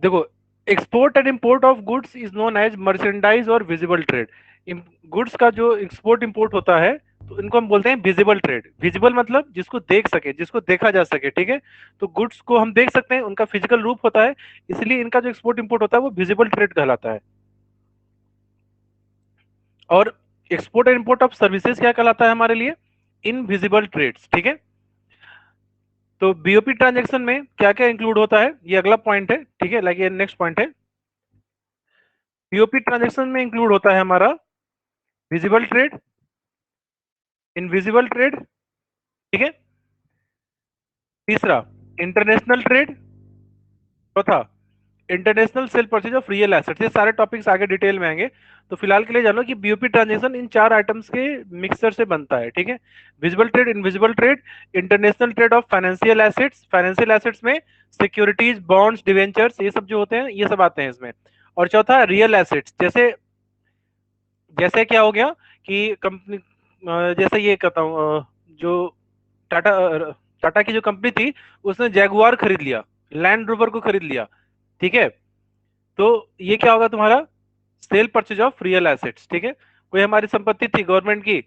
देखो, export and import of goods is known as merchandise और visible trade. Goods का जो एक्सपोर्ट इंपोर्ट होता है तो इनको हम बोलते हैं विजिबल ट्रेड। विजिबल मतलब जिसको देख सके, जिसको देखा जा सके, ठीक है। तो गुड्स को हम देख सकते हैं, उनका फिजिकल रूप होता है, इसलिए इनका जो एक्सपोर्ट इंपोर्ट होता है वो विजिबल ट्रेड कहलाता है। और export and import of services क्या कहलाता है हमारे लिए? इनविजिबल ट्रेड्स, ठीक है। तो बीओपी ट्रांजेक्शन में क्या क्या इंक्लूड होता है, ये अगला पॉइंट है, ठीक है, लाइक ये नेक्स्ट पॉइंट है। बीओपी ट्रांजेक्शन में इंक्लूड होता है हमारा विजिबल ट्रेड, इनविजिबल ट्रेड, ठीक है। तीसरा, इंटरनेशनल ट्रेड। चौथा, international cell purchase of real assets. ये सारे टॉपिक्स आगे डिटेल में आएंगे। तो फिलहाल के लिए जानो कि बीओपी ट्रांजेक्शन इन चार आइटम्स के मिक्सचर से बनता है, ठीक है। Visible trade, invisible trade, international trade off financial assets. Financial assets में सिक्योरिटीज, बॉन्ड्स, डिवेंचर्स, ये सब जो होते हैं ये सब आते हैं इसमें। और चौथा, रियल एसेट्स, जैसे जैसे क्या हो गया कि कंपनी, जैसे ये कहता हूँ, जो टाटा टाटा की जो कंपनी थी उसने जैगुआर खरीद लिया, लैंड रोवर को खरीद लिया, ठीक है। तो ये क्या होगा तुम्हारा? Cell purchase of real assets, ठीक है। कोई हमारी संपत्ति थी गवर्नमेंट की,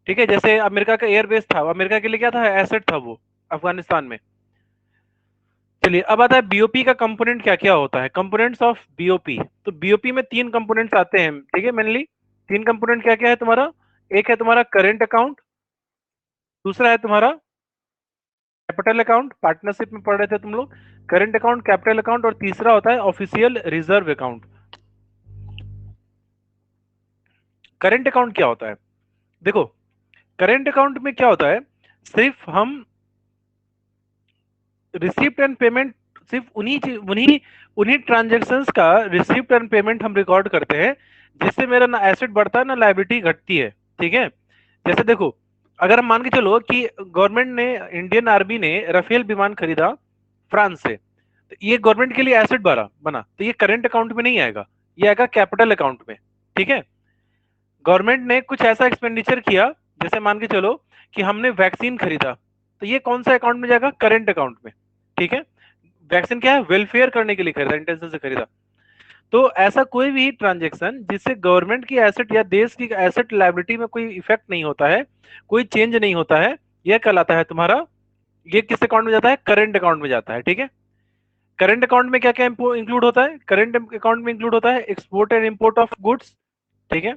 ठीक है, जैसे अमेरिका का एयरबेस था, अमेरिका के लिए क्या था? एसेट था वो, अफगानिस्तान में। चलिए अब आता है बीओपी का कंपोनेंट क्या क्या होता है, कंपोनेंट्स ऑफ बीओपी। तो बीओपी में तीन कंपोनेंट्स आते हैं, ठीक है, मेनली तीन कंपोनेंट क्या क्या है तुम्हारा? एक है तुम्हारा करेंट अकाउंट, दूसरा है तुम्हारा कैपिटल अकाउंट, पार्टनरशिप में पढ़ रहे थे तुम लोग, करेंट अकाउंट, कैपिटल अकाउंट, और तीसरा होता है official reserve account. Current account क्या होता है? देखो, करेंट अकाउंट में क्या होता है, सिर्फ हम रिसिप्ट एंड पेमेंट, सिर्फ उन्हीं उन्हीं ट्रांजेक्शन्स का रिसिप्ट एंड पेमेंट हम रिकॉर्ड करते हैं, जिससे मेरा ना एसेट बढ़ता है ना लायबिलिटी घटती है, ठीक है। जैसे देखो, अगर हम मान के चलो कि गवर्नमेंट ने, इंडियन आर्मी ने राफेल विमान खरीदा फ्रांस से, तो ये गवर्नमेंट के लिए एसेट बना बना, तो ये करंट अकाउंट में नहीं आएगा, ये आएगा कैपिटल अकाउंट में, ठीक है। गवर्नमेंट ने कुछ ऐसा एक्सपेंडिचर किया, जैसे मान के चलो कि हमने वैक्सीन खरीदा, तो ये कौन सा अकाउंट में जाएगा? करंट अकाउंट में, ठीक है। वैक्सीन क्या है? वेलफेयर करने के लिए खरीदा, इंटेंशन से खरीदा। तो ऐसा कोई भी ट्रांजेक्शन जिससे गवर्नमेंट की एसेट या देश की एसेट लायबिलिटी में कोई इफेक्ट नहीं होता है, कोई चेंज नहीं होता है, यह कहलाता है तुम्हारा, ये किस अकाउंट में जाता है? करंट अकाउंट में जाता है, ठीक है। करंट अकाउंट में क्या क्या इंक्लूड होता है? करंट अकाउंट में इंक्लूड होता है export and import of goods, ठीक है,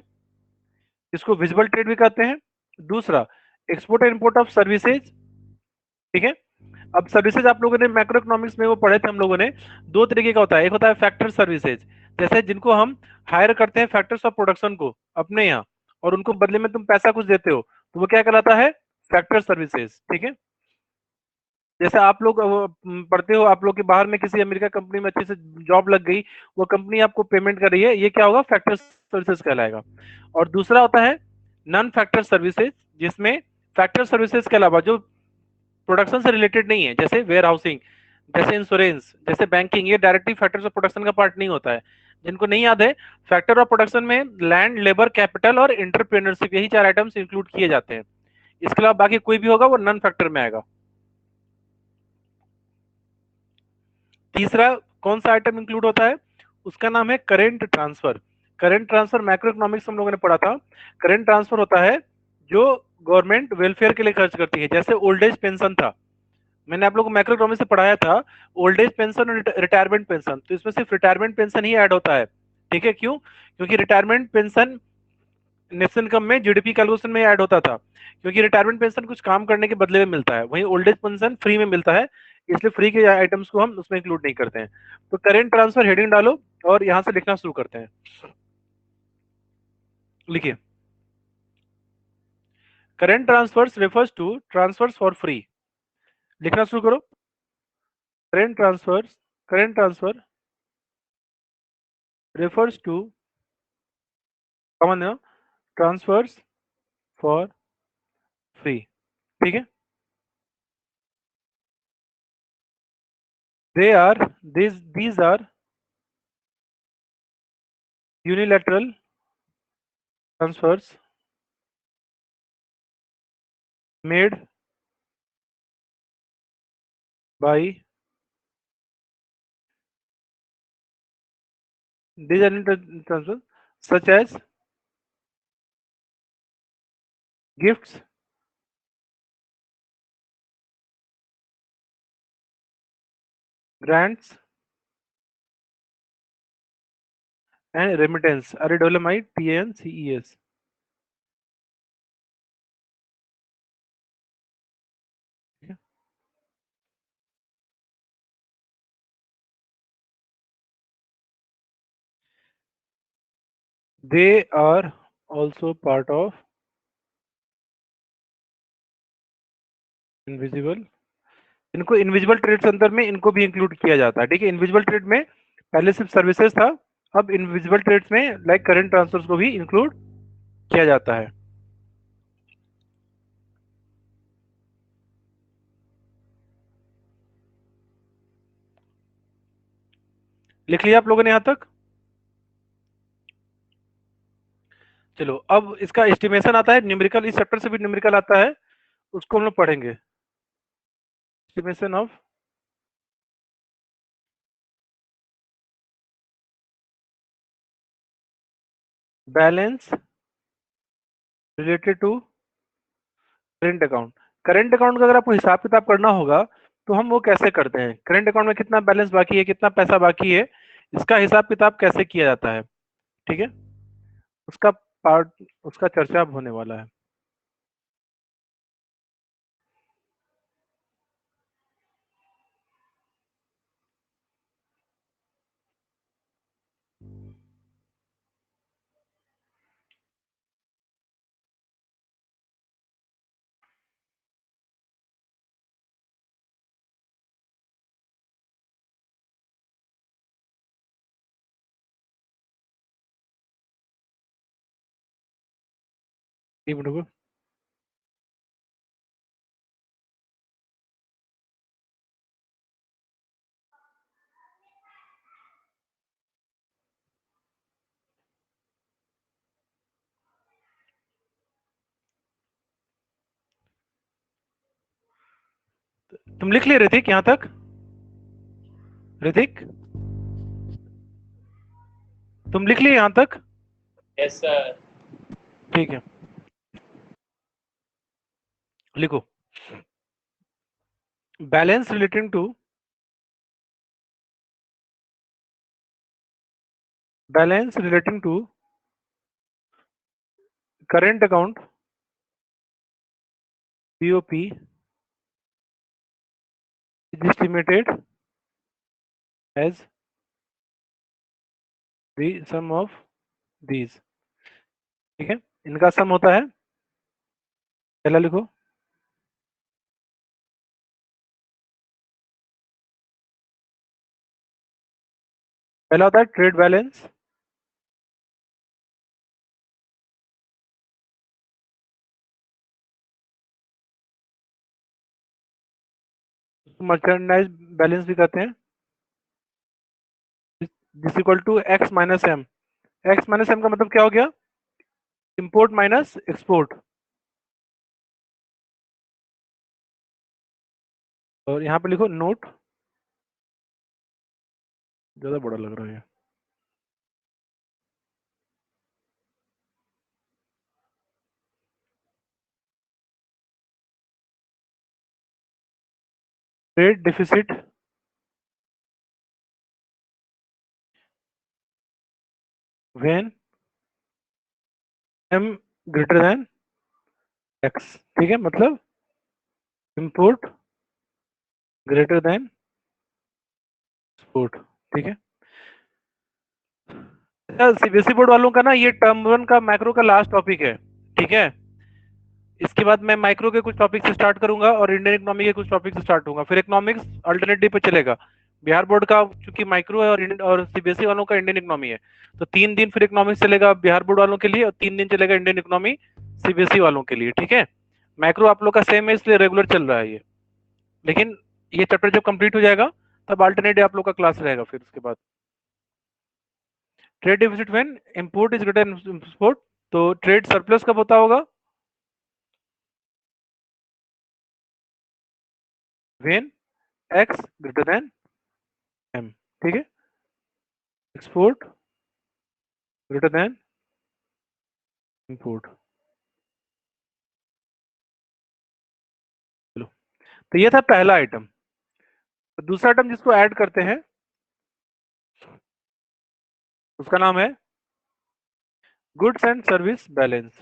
इसको विजिबल ट्रेड भी कहते हैं। दूसरा, export and import of services, ठीक है। अब सर्विसेज आप लोगों ने मैक्रो इकोनॉमिक्स में वो पढ़े थे हम लोगों ने, दो तरीके का होता है। एक होता है फैक्टर सर्विसेज, जैसे जिनको हम हायर करते हैं फैक्टर्स ऑफ प्रोडक्शन को अपने यहाँ, और उनको बदले में तुम पैसा कुछ देते हो, तो वो क्या कहलाता है? फैक्टर सर्विसेज, ठीक है। जैसे आप लोग पढ़ते हो, आप लोग के बाहर में किसी अमेरिका कंपनी में अच्छे से जॉब लग गई, वो कंपनी आपको पेमेंट कर रही है, ये क्या होगा? फैक्टर सर्विसेज कहलाएगा। और दूसरा होता है नॉन फैक्टर सर्विसेज, जिसमें फैक्टर सर्विसेज के अलावा जो प्रोडक्शन से रिलेटेड नहीं है, जैसे वेयर हाउसिंग, जैसे इंश्योरेंस, जैसे बैंकिंग, ये डायरेक्टली फैक्टर्स ऑफ प्रोडक्शन का पार्ट नहीं होता है। जिनको नहीं याद है, फैक्टर ऑफ प्रोडक्शन में लैंड, लेबर, कैपिटल और एंटरप्रेन्योरशिप, यही चार आइटम्स इंक्लूड किए जाते हैं। इसके अलावा बाकी कोई भी होगा वो नॉन फैक्टर में आएगा। तीसरा कौन सा आइटम इंक्लूड होता है? उसका नाम है current transfer. Current transfer macro economics हम लोगों ने पढ़ा था। करेंट ट्रांसफर होता है जो गवर्नमेंट वेलफेयर के लिए खर्च करती है, जैसे ओल्ड एज पेंशन था, मैंने आप लोगों को मैक्रो इकोनॉमिक्स से पढ़ाया था, ओल्ड एज पेंशन और रिटायरमेंट पेंशन, तो इसमें सिर्फ रिटायरमेंट पेंशन ही ऐड होता है, ठीक है। क्यों? क्योंकि रिटायरमेंट पेंशन नेशनल इनकम में, जीडीपी कैलकुलेशन में ऐड होता था, क्योंकि रिटायरमेंट पेंशन कुछ काम करने के बदले में मिलता है, वहीं ओल्ड एज पेंशन फ्री में मिलता है, इसलिए फ्री के आइटम्स को हम उसमें इंक्लूड नहीं करते हैं। तो करेंट ट्रांसफर हेडिंग डालो और यहां से लिखना शुरू करते हैं। लिखिए, current transfers refers to transfers for free. लिखना शुरू करो। Current transfers, current transfer refers to, common transfers for free, ठीक है। They are these are unilateral transfers made by Disjoint transfers such as gifts, grants, and remittance are developed TNCES. They are also part of invisible. इनको invisible trades अंदर में इनको भी include किया जाता है, ठीक है। इनविजिबल ट्रेड में पहले सिर्फ सर्विसेज था, अब इनविजिबल ट्रेड्स में लाइक करंट ट्रांसफर्स को भी इंक्लूड किया जाता है। लिख लिया आप लोगों ने यहां तक? चलो अब इसका एस्टिमेशन आता है, न्यूमेरिकल, इस चैप्टर से भी न्यूमेरिकल आता है, उसको हम लोग पढ़ेंगे। Estimation of balance related to current account. Current account का अगर आपको हिसाब किताब करना होगा तो हम वो कैसे करते हैं, करेंट अकाउंट में कितना बैलेंस बाकी है, कितना पैसा बाकी है, इसका हिसाब किताब कैसे किया जाता है, ठीक है, उसका पार्ट, उसका चर्चा अब होने वाला है। एक मिनट रुको। तुम लिख ले ऋतिक यहाँ तक? ऋतिक तुम लिख लिए यहाँ तक? Yes sir. ठीक है, लिखो। Balance relating to balance relating to current account BOP is estimated as the sum of these, ठीक है। इनका सम होता है, पहला लिखो, पहला होता है ट्रेड बैलेंस, मर्चेंडाइज बैलेंस भी कहते हैं, this equal to x minus m. X minus m का मतलब क्या हो गया, इंपोर्ट माइनस एक्सपोर्ट। और यहाँ पे लिखो नोट, ज्यादा बड़ा लग रहा है, trade deficit when m greater than x, ठीक है, मतलब इंपोर्ट ग्रेटर देन एक्सपोर्ट, ठीक है। सीबीएसई बोर्ड वालों का ना ये टर्म वन का मैक्रो का लास्ट टॉपिक है, ठीक है। इसके बाद मैं माइक्रो के कुछ टॉपिक से स्टार्ट करूंगा और इंडियन इकोनॉमी के कुछ टॉपिक से स्टार्ट होगा, फिर इकोनॉमिक्स अल्टरनेटिव पे चलेगा। बिहार बोर्ड का चूंकि माइक्रो है और सीबीएसई वालों का इंडियन इकोनॉमी है, तो 3 दिन फिर इकोनॉमिक्स चलेगा बिहार बोर्ड वालों के लिए, और 3 दिन चलेगा इंडियन इकोनॉमी सीबीएसई वालों के लिए, ठीक है। माइक्रो आप लोग का सेम है इसलिए रेगुलर चल रहा है ये, लेकिन ये चैप्टर जब कंप्लीट हो जाएगा तब अल्टरनेटिव आप लोग का क्लास रहेगा फिर उसके बाद। Trade deficit when import is greater than export, तो ट्रेड सरप्लस कब होता होगा, when x greater than m, ठीक है। Export greater than import. चलो, तो ये था पहला आइटम। तो दूसरा आइटम जिसको ऐड करते हैं उसका नाम है गुड्स एंड सर्विस बैलेंस।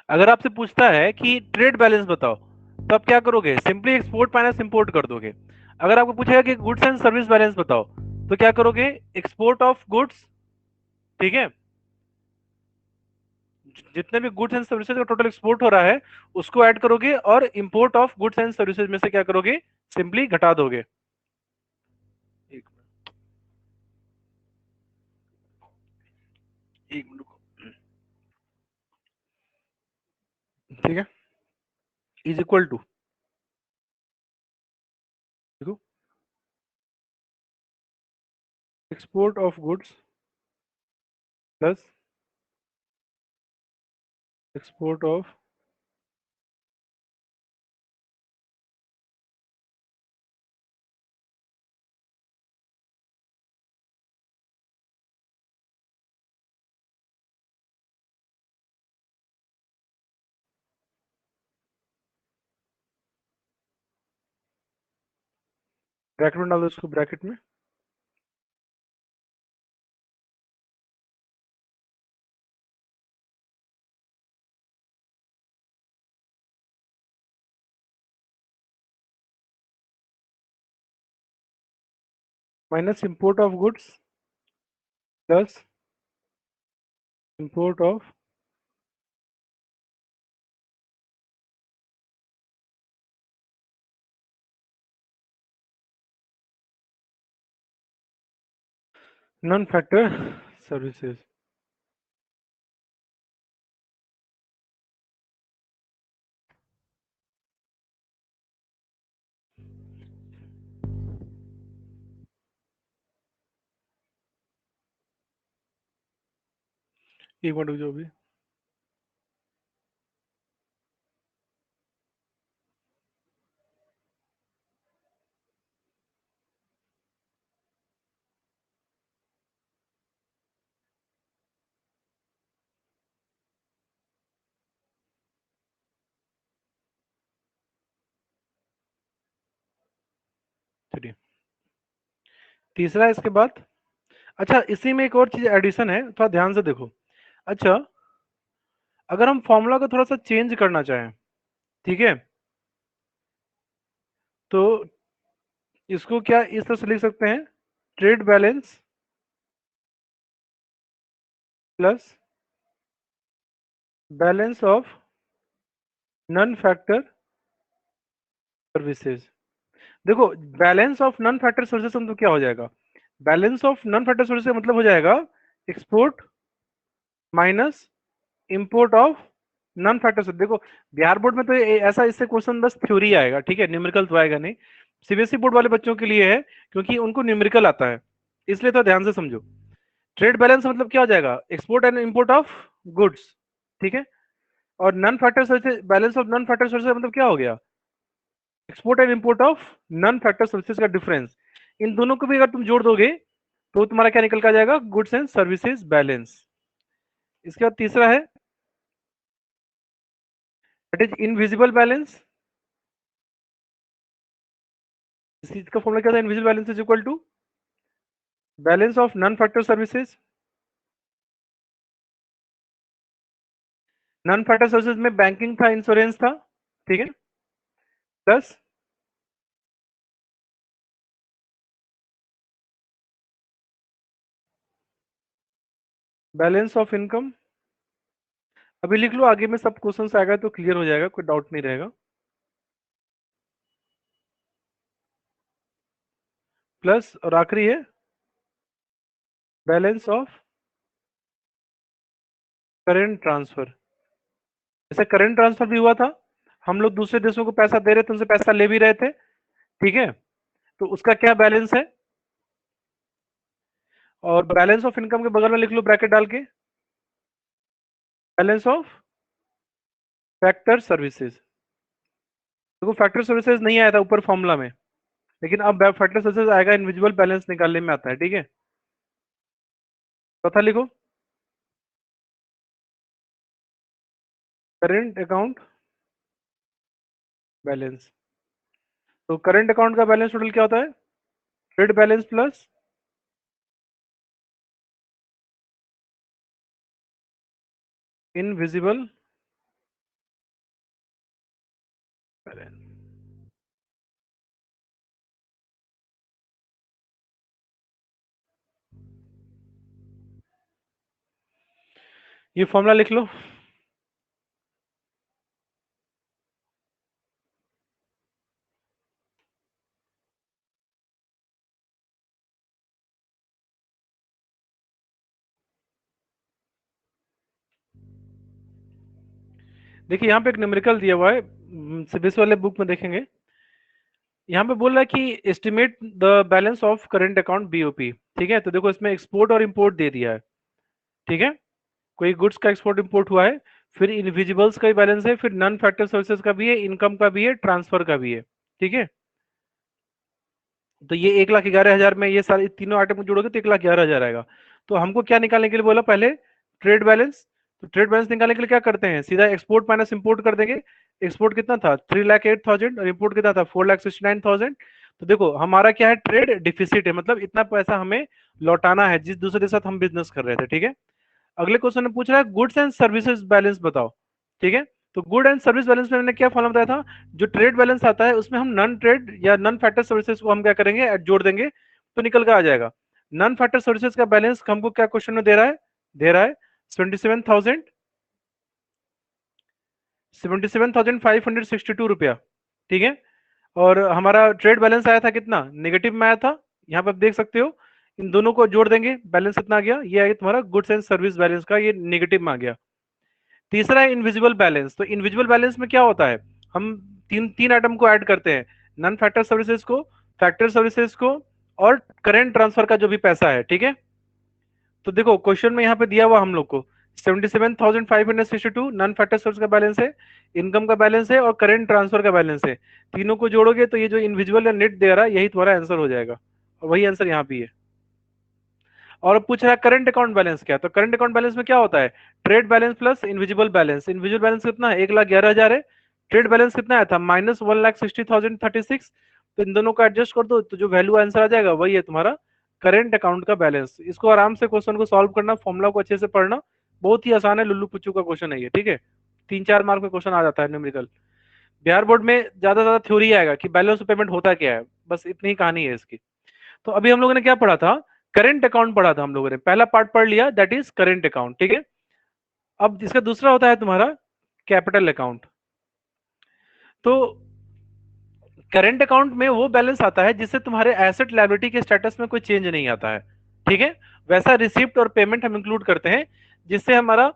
अगर आपसे पूछता है कि ट्रेड बैलेंस बताओ, तो आप क्या करोगे? सिंपली एक्सपोर्ट माइनस इंपोर्ट कर दोगे। अगर आपको पूछेगा कि गुड्स एंड सर्विस बैलेंस बताओ, तो क्या करोगे? एक्सपोर्ट ऑफ गुड्स, ठीक है, जितने भी गुड्स एंड सर्विसेज का टोटल एक्सपोर्ट हो रहा है उसको ऐड करोगे, और import of goods and services में से क्या करोगे? सिंपली घटा दोगे। एक एक मिनट रुको। ठीक है, इज इक्वल टू, देखो, export of goods plus export of, bracket में डाल दो इसको, ब्रैकेट में minus import of goods plus import of non factor services. एक मिनट जो भी, चलिए तीसरा इसके बाद। अच्छा, इसी में एक और चीज एडिशन है, थोड़ा ध्यान से देखो। अच्छा, अगर हम फॉर्मूला को थोड़ा सा चेंज करना चाहें, ठीक है, तो इसको क्या इस तरह से लिख सकते हैं? Trade balance plus balance of non factor services. देखो, balance of non factor services मतलब क्या हो जाएगा? Balance of non factor services मतलब हो जाएगा export minus import of non factor services. देखो, बिहार बोर्ड में तो ऐसा, इससे क्वेश्चन बस थ्योरी आएगा, ठीक है, न्यूमेरिकल तो आएगा नहीं। सीबीएसई बोर्ड वाले बच्चों के लिए है, क्योंकि उनको न्यूमेरिकल आता है, इसलिए तो ध्यान से समझो। ट्रेड बैलेंस मतलब क्या हो जाएगा? Export and import of goods, ठीक है। और non factor services, balance of non factor services मतलब क्या हो गया? Export and import of non factor services का डिफरेंस। इन दोनों को भी अगर तुम जोड़ दोगे तो तुम्हारा क्या निकल कर आ जाएगा? Goods and services balance. इसके बाद तीसरा है, दैट इज इनविजिबल बैलेंस। इस चीज का फॉर्मूला क्या था? Invisible balance is equal to balance of non factor services. Non factor services में बैंकिंग था, इंश्योरेंस था, ठीक है, प्लस बैलेंस ऑफ इनकम। अभी लिख लो, आगे में सब क्वेश्चन आएगा तो क्लियर हो जाएगा, कोई डाउट नहीं रहेगा। प्लस, और आखिरी है बैलेंस ऑफ करेंट ट्रांसफर। जैसे करेंट ट्रांसफर भी हुआ था, हम लोग दूसरे देशों को पैसा दे रहे थे, उनसे पैसा ले भी रहे थे, ठीक है, तो उसका क्या बैलेंस है? और बैलेंस ऑफ इनकम के बगल में लिख लो ब्रैकेट डाल के, बैलेंस ऑफ फैक्टर सर्विसेज। देखो फैक्टर सर्विसेज नहीं आया था ऊपर फॉर्मूला में, लेकिन अब फैक्टर सर्विसेज आएगा, इनविजिबल बैलेंस निकालने में आता है, ठीक है। चौथा लिखो, करेंट अकाउंट बैलेंस। तो करंट अकाउंट का बैलेंस टोटल क्या होता है? Trade balance plus invisible balance. ये फॉर्मूला लिख लो। देखिए यहाँ पे एक न्यूमेरिकल दिया हुआ है, सीबीएसई वाले बुक में देखेंगे। यहाँ पे बोल रहा है कि estimate the balance of current account BOP, ठीक है। तो देखो इसमें एक्सपोर्ट और इंपोर्ट दे दिया है, ठीक है। कोई गुड्स का एक्सपोर्ट इंपोर्ट हुआ है, फिर इनविजिबल्स का भी बैलेंस है, फिर नॉन फैक्टर सर्विसेज का भी है, इनकम का भी है, ट्रांसफर का भी है, ठीक है। तो ये 1,11,000 में ये सारे तीनों आइटम को जोड़ोगे तो 1,11,000 आएगा। तो हमको क्या निकालने के लिए बोला पहले? Trade balance. तो ट्रेड बैलेंस निकालने के लिए क्या करते हैं, सीधा एक्सपोर्ट माइनस इंपोर्ट कर देंगे। एक्सपोर्ट कितना था? 3,08,000 और इंपोर्ट कितना था? 4,69,000। तो देखो हमारा क्या है, ट्रेड डिफिसिट है, मतलब इतना पैसा हमें लौटाना है जिस दूसरे के साथ हम बिजनेस कर रहे थे, ठीक है। अगले क्वेश्चन में पूछ रहा है गुड्स एंड सर्विसेज बैलेंस बताओ, ठीक है। तो गुड एंड सर्विस बैलेंस में मैंने क्या फॉर्मूला बताया था? जो ट्रेड बैलेंस आता है उसमें हम नॉन ट्रेड या नॉन फैक्टर सर्विसेज को हम क्या करेंगे, जोड़ देंगे, तो निकल कर आ जाएगा। नॉन फैक्टर सर्विसेज का बैलेंस हमको क्या क्वेश्चन में दे रहा है 77,000 77,562 रुपया, ठीक है। और हमारा ट्रेड बैलेंस आया था कितना, नेगेटिव में आया था। यहाँ पर आप देख सकते हो, इन दोनों को जोड़ देंगे, बैलेंस कितना आ गया, ये आ गया तुम्हारा गुड्स एंड सर्विस बैलेंस का, ये नेगेटिव में आ गया। तीसरा है इनविजिबल बैलेंस। तो इनविजिबल बैलेंस में क्या होता है, हम तीन तीन आइटम को ऐड करते हैं, नॉन फैक्टर सर्विसेज को, फैक्टर सर्विसेज को, और करेंट ट्रांसफर का जो भी पैसा है, ठीक है। तो देखो क्वेश्चन में यहाँ पे दिया हुआ हम लोग को 77,562 नॉन फैक्टर सर्विस का बैलेंस है, इनकम का बैलेंस है, और करेंट ट्रांसफर का बैलेंस है। तीनों को जोड़ोगे तो ये जो इनविजिबल या नेट दे रहा है यही तुम्हारा आंसर हो जाएगा, और वही आंसर यहाँ भी है। और पूछ रहा है करंट अकाउंट बैलेंस क्या, तो करंट अकाउंट बैलेंस में क्या होता है, trade balance plus invisible balance. Invisible balance कितना है, 1,11,000 है। ट्रेड बैलेंस कितना आया था, -1,60,036। तो इन दोनों को एडजस्ट कर दो तो जो वैल्यू आंसर आ जाएगा वही है तुम्हारा करंट अकाउंट का बैलेंस। इसको आराम से क्वेश्चन को सॉल्व करना, फॉर्मुला को अच्छे से पढ़ना, बहुत ही आसान है, लुल्लू पुच्चू का क्वेश्चन है ये, ठीक है। 3-4 मार्क में क्वेश्चन आ जाता है न्यूमेरिकल। बिहार बोर्ड में ज्यादा थ्योरी आएगा कि बैलेंस ऑफ पेमेंट होता क्या है, बस इतनी ही कहानी है इसकी। तो अभी हम लोगों ने क्या पढ़ा था, करंट अकाउंट पढ़ा था हम लोगों ने, पहला पार्ट पढ़ लिया, दैट इज करंट अकाउंट, ठीक है। अब इसका दूसरा होता है तुम्हारा कैपिटल अकाउंट। तो करंट अकाउंट में वो बैलेंस आता है जिससे तुम्हारे एसेट लायबिलिटी के स्टेटस में कोई चेंज नहीं आता है, ठीक है। वैसा रिसिप्ट और पेमेंट हम इंक्लूड करते हैं जिससे हमारा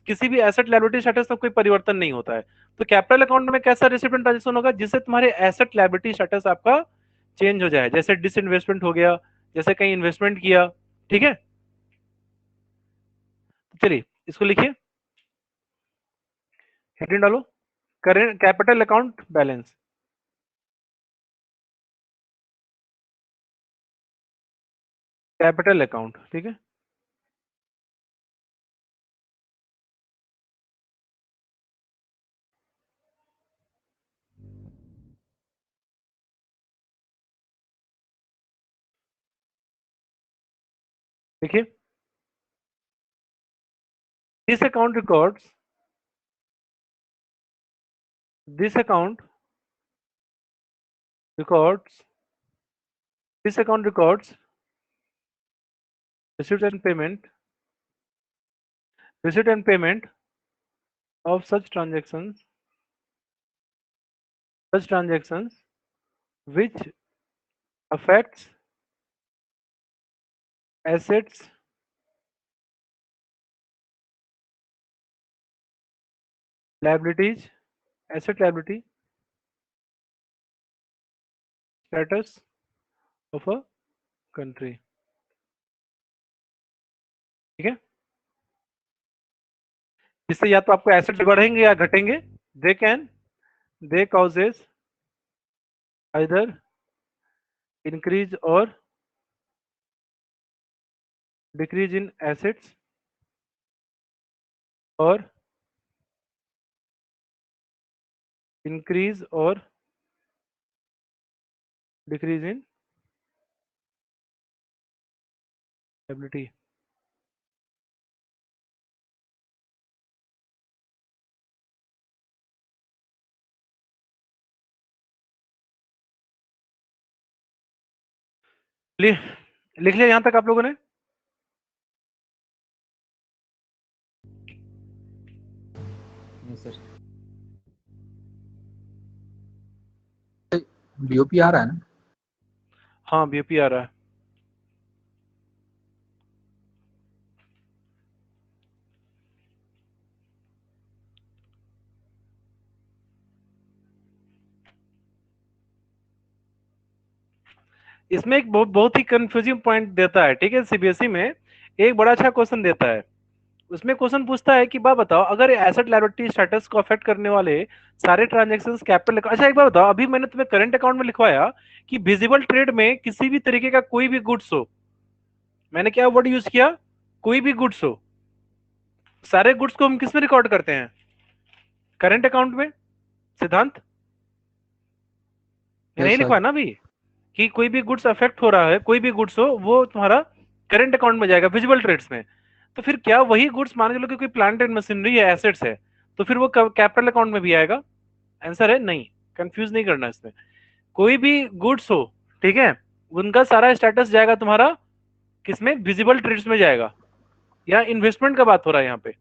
किसी भी एसेट लायबिलिटी स्टेटस में कोई परिवर्तन नहीं होता है। तो कैपिटल अकाउंट में कैसा रिसिप्ट एंड ट्रांजेक्शन होगा, जिससे तुम्हारे एसेट लायबिलिटी स्टेटस आपका चेंज हो जाए, जैसे डिसइन्वेस्टमेंट हो गया, जैसे कहीं इन्वेस्टमेंट किया, ठीक है। चलिए इसको लिखिए, हेडिंग डालो, current capital account balance. Capital account, ठीक है। देखिए, this account records, this account records this account records receipt and payment receipt and payment of such transactions which affects assets liabilities asset liability status of a country, ठीक है। इससे या तो आपको asset बढ़ेंगे या घटेंगे, they causes either increase or decrease in assets or increase or decrease in liability. लिख लिख लिया यहां तक आप लोगों ने? सर बीओपी आ रहा है ना? हाँ बीओपी आ रहा है। इसमें एक बहुत ही कंफ्यूजिंग पॉइंट देता है, ठीक है, सीबीएसई में एक बड़ा अच्छा क्वेश्चन देता है। उसमें क्वेश्चन पूछता है कि बात बताओ, अगर एसेट लायबिलिटी स्टेटस को अफेक्ट करने वाले सारे ट्रांजैक्शंस कैपिटल। अच्छा एक बार बताओ, अभी मैंने तुम्हें करंट अकाउंट में लिखवाया कि विजिबल ट्रेड में किसी भी तरीके का कोई भी गुड्स हो, मैंने क्या वर्ड यूज किया, कोई भी गुड्स हो, सारे गुड्स को हम किस में रिकॉर्ड करते हैं? करंट अकाउंट में। सिद्धांत यस नहीं सर। लिखवा ना अभी कि कोई भी गुड्स अफेक्ट हो रहा है, कोई भी गुड्स हो वो तुम्हारा करंट अकाउंट में जाएगा विजिबल ट्रेड्स में। तो फिर क्या वही गुड्स मान के चलो कि कोई प्लांट एंड मशीनरी है, एसेट्स है, तो फिर वो कैपिटल अकाउंट में भी आएगा? आंसर है नहीं। कंफ्यूज नहीं करना इसमें। कोई भी गुड्स हो, ठीक है, उनका सारा स्टेटस जाएगा तुम्हारा किसमें? विजिबल ट्रेड्स में जाएगा। या इन्वेस्टमेंट का बात हो रहा है यहाँ पे,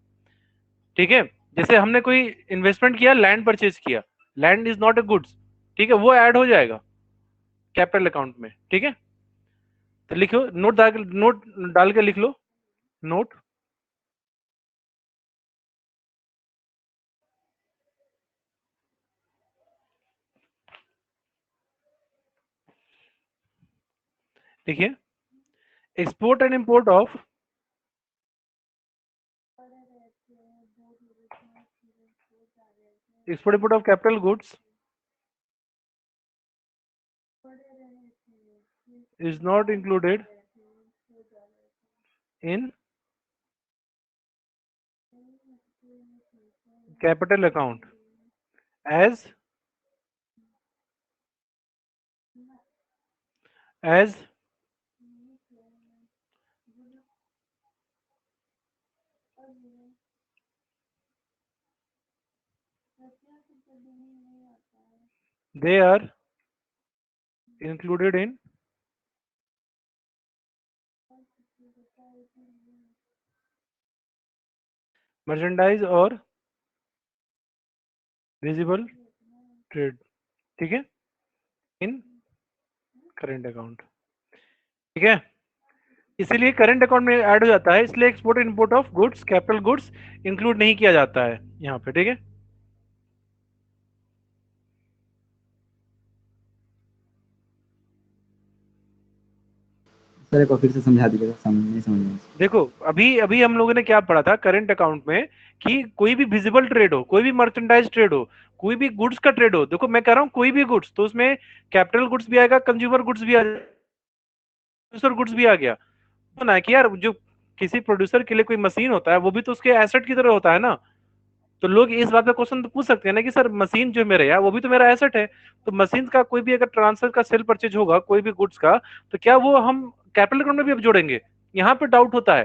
ठीक है। जैसे हमने कोई इन्वेस्टमेंट किया, लैंड परचेज किया, land is not a goods, ठीक है, वो ऐड हो जाएगा कैपिटल अकाउंट में, ठीक है। तो लिखो, नोट डाल के लिख लो, नोट। देखिए, export and import of capital goods is not included in capital account as they are included in merchandise और विजिबल ट्रेड, ठीक है, इन करंट अकाउंट, ठीक है। इसीलिए करंट अकाउंट में ऐड हो जाता है, इसलिए export import of goods capital goods include नहीं किया जाता है यहाँ पे, ठीक है। सर एक बार फिर से समझा दीजिएगा, नहीं समझ में। देखो, अभी अभी हम लोगों ने क्या पढ़ा था करंट अकाउंट में कि कोई भी विजिबल ट्रेड हो, कोई भी मर्चेंडाइज ट्रेड हो, कोई भी गुड्स का ट्रेड हो, देखो मैं कह रहा हूँ कोई भी गुड्स, तो उसमें कैपिटल गुड्स भी आएगा, कंज्यूमर गुड्स भी आ प्रोड्यूसर गुड्स भी आ गया। तो ना कि यार जो किसी प्रोड्यूसर के लिए कोई मशीन होता है वो भी तो उसके एसेट की तरह होता है ना। तो लोग इस बात पे क्वेश्चन तो पूछ सकते हैं ना कि सर मशीन जो मेरे यार वो भी तो मेरा एसेट है, तो मशीन का कोई भी अगर ट्रांसफर का सेल परचेज होगा कोई भी गुड्स का, तो क्या वो हम कैपिटल अकाउंट में भी अब जोड़ेंगे? यहाँ पे डाउट होता है।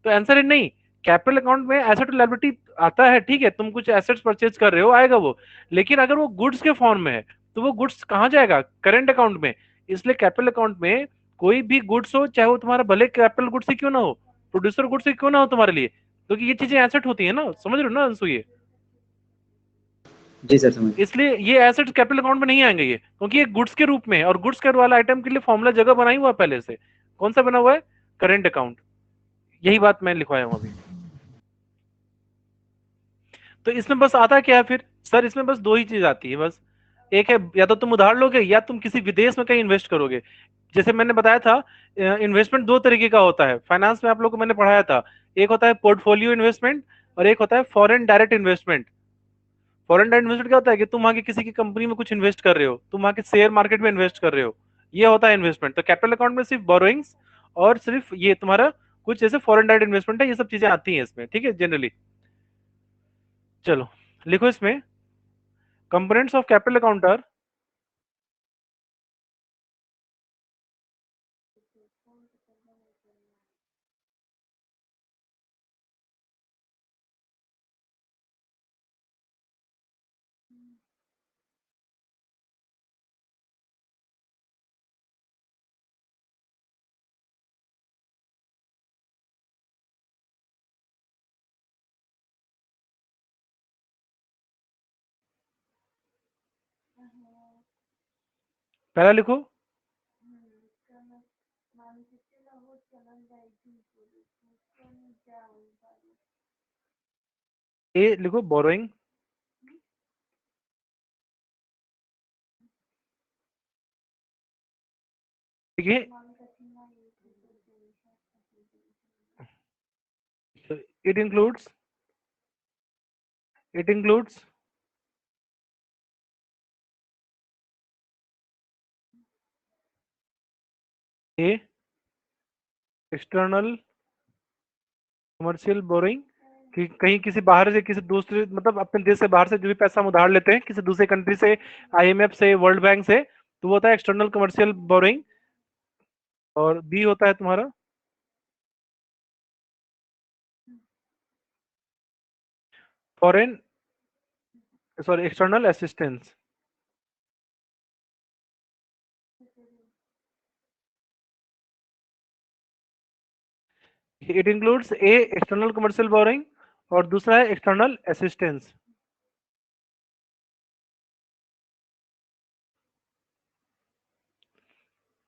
तो आंसर है नहीं। कैपिटल अकाउंट में एसेट लायबिलिटी आता है, ठीक है, तुम कुछ एसेट्स परचेज कर रहे हो आएगा वो, लेकिन अगर वो गुड्स के फॉर्म में है तो वो गुड्स कहाँ जाएगा? करंट अकाउंट में। इसलिए कैपिटल अकाउंट में कोई भी गुड्स हो, चाहे वो तुम्हारा भले कैपिटल गुड्स ही क्यों ना हो, प्रोड्यूसर गुड्स ही क्यों ना हो तुम्हारे लिए, क्योंकि ये चीजें एसेट होती है ना, समझ रहे हो ना अंशु ये? जी सर समझ। इसलिए ये एसेट्स कैपिटल अकाउंट में नहीं आएंगे ये, क्योंकि ये गुड्स के रूप में है, और गुड्स के वाला आइटम के लिए फॉर्मूला जगह बनाई हुआ है पहले से। कौन सा बना हुआ है? Current account. यही बात मैं लिखवाया हूं अभी। तो इसमें बस आता क्या है फिर सर? इसमें बस दो ही चीज आती है बस। एक है या तो तुम उधार लोगे या तुम किसी विदेश में कहीं इन्वेस्ट करोगे। जैसे मैंने बताया था, इन्वेस्टमेंट दो तरीके का होता है फाइनेंस में, आप लोग को मैंने पढ़ाया था। एक होता है पोर्टफोलियो इन्वेस्टमेंट और एक होता है foreign direct investment. Foreign direct investment क्या होता है कि तुम वहां की किसी की कंपनी में कुछ इन्वेस्ट कर रहे हो, तुम वहां के शेयर मार्केट में इन्वेस्ट कर रहे हो, ये होता है इन्वेस्टमेंट। तो कैपिटल अकाउंट में सिर्फ बोरोइंग्स और सिर्फ ये तुम्हारा कुछ जैसे फॉरेन डायरेक्ट इन्वेस्टमेंट है, ये सब चीजें आती हैं इसमें, ठीक है, जनरली। चलो लिखो इसमें, components of capital account are, पहला लिखो ए, लिखो बोरोइंग, ठीक है। It includes, it includes a external commercial borrowing, कि कहीं किसी बाहर से किसी दूसरे मतलब अपने देश से बाहर से जो भी पैसा हम उधार लेते हैं किसी दूसरे कंट्री से, आईएमएफ से, वर्ल्ड बैंक से, तो वो होता है एक्सटर्नल कमर्शियल बोरोइंग। और बी होता है तुम्हारा foreign, sorry external assistance. It includes a external commercial borrowing और दूसरा है एक्सटर्नल असिस्टेंस।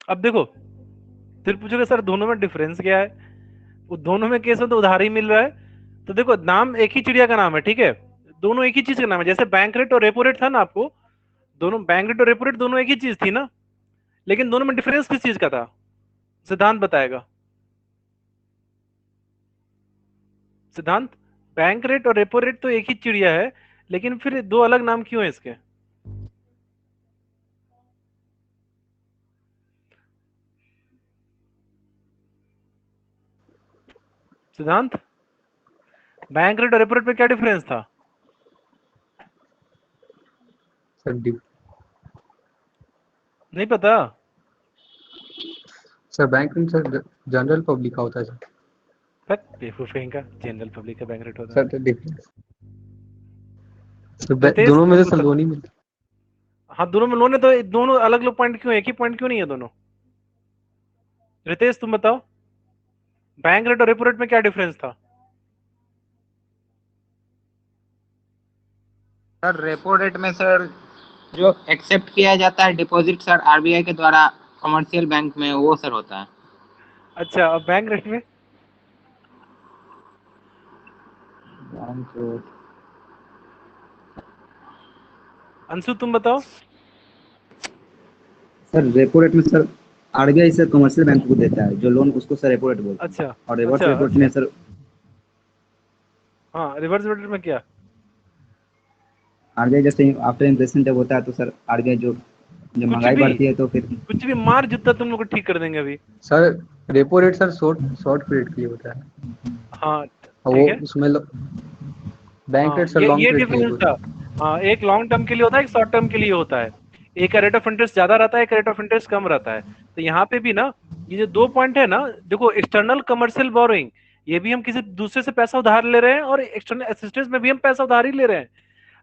अब देखो, फिर पूछोगे सर दोनों में डिफरेंस क्या है, वो दोनों में केस में तो उधार ही मिल रहा है। तो देखो नाम एक ही चिड़िया का नाम है, ठीक है, दोनों एक ही चीज का नाम है। जैसे बैंक रेट और रेपो रेट था ना आपको, दोनों बैंक रेट और रेपो रेट दोनों एक ही चीज थी ना, लेकिन दोनों में डिफरेंस किस चीज का था, सिद्धांत बताएगा। सिद्धांत, बैंक रेट और रेपो रेट तो एक ही चिड़िया है, लेकिन फिर दो अलग नाम क्यों है इसके? सिद्धांत, बैंक रेट और रेपो रेट में क्या डिफरेंस था? सर डी नहीं पता? सर बैंक में सर जनरल पब्लिक का होता है सर। बेवकूफ का जनरल पब्लिक का बैंक रेट होता है। सर तो डिफरेंस सर रितेश दोनों में तुम से बताओ। सलोनी मिलता हाँ दोनों में लोन है, तो दोनों अलग अलग पॉइंट क्यों है, एक ही पॉइंट क्यों नहीं है दोनों? रितेश तुम बताओ, बैंक रेट और रेपो रेट में क्या डिफरेंस था? सर रेपो रेट में सर जो एक्सेप्ट किया जाता है डिपॉजिट सर आरबीआई के द्वारा कमर्शियल बैंक में, वो सर होता है। अच्छा, अब बैंक रेट में? बैंक रेट अंशु तुम बताओ। सर रेपो रेट में sir RBI sir commercial bank को देता है जो लोन, उसको सर रेपो रेट बोलते हैं। अच्छा और रिवर्स अच्छा रेपो रेट अच्छा। में सर हाँ रिवर्स रेट में क्या? आरबीआई जैसे आफ्टर इन्फ्लेशन जब होता है तो सर आरबीआई जो जब कुछ महंगाई भी, बढ़ती है तो फिर कुछ भी मार जूता तुम लोग को ठीक कर देंगे अभी। Sir repo rate sir short short period के लिए होता है हाँ और वो ठीक है। उसमें बैंक हाँ रेट सर लॉन्ग ये पीरियड के लिए डिफरेंस होता था। है। हाँ एक लॉन्ग टर्म के लिए होता है, एक शॉर्ट टर्म के लिए होता है। एक का रेट ऑफ इंटरेस्ट ज्यादा रहता है, एक रेट ऑफ इंटरेस्ट कम रहता है। तो यहाँ पे भी ना ये जो दो पॉइंट है ना, देखो एक्सटर्नल कमर्शियल बोरोइंग, ये भी हम किसी दूसरे से पैसा उधार ले रहे हैं, और एक्सटर्नल असिस्टेंस में भी हम पैसा उधार ही ले रहे हैं।